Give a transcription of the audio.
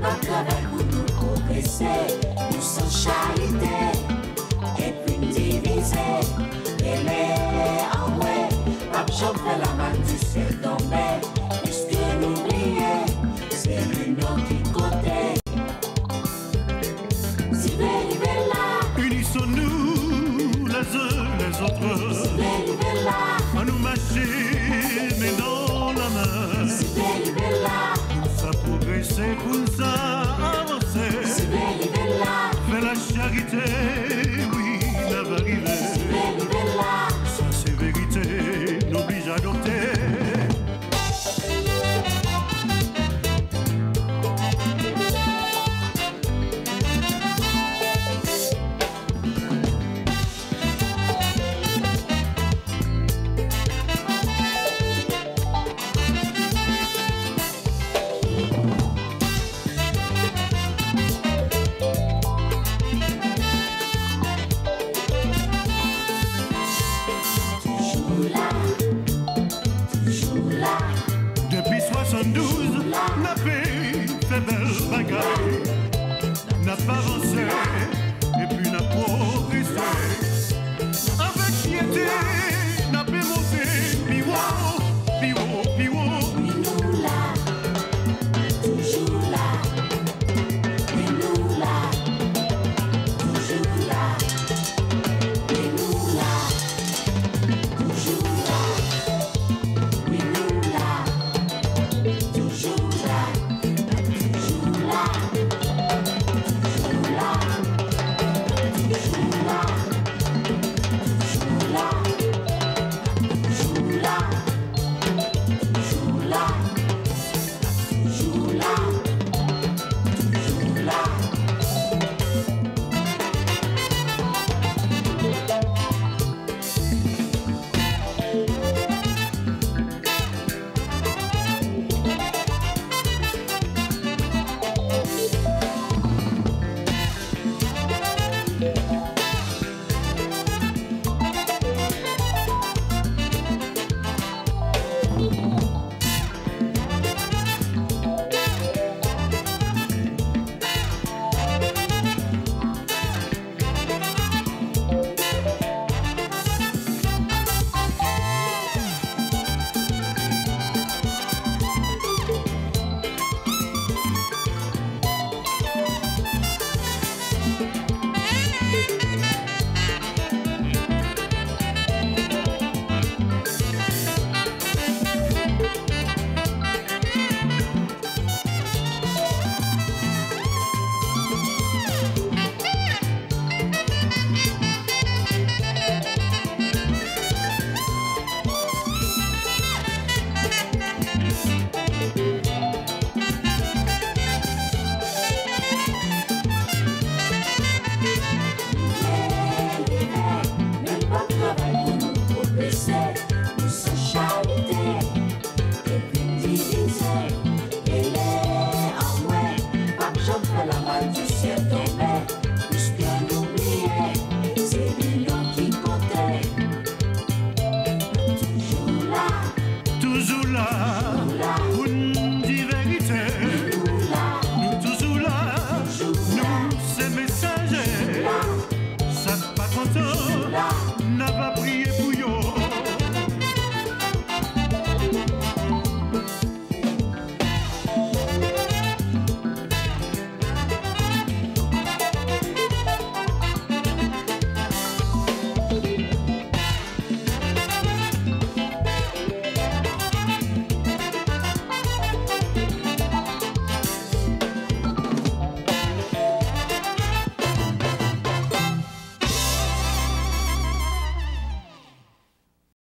notre travail pour nous progresser, nous sans charité, et puis nous diviser. Et les envoyer, pas j'en fais la main du ciel tombé, puisque l'oublier, c'est l'union qui côté. Si belle là, unissons-nous les uns les autres. si belle là, À nous marcher, mais dans la main. si belle là, Ça progresser pour ça avancer. si belle là, Fais la charité, oui, la va arriver. si belle là. Ça c'est vérité, n'oblige à adopter. Depuis 72, n'a fait belle bagaille, n'a pas avancé.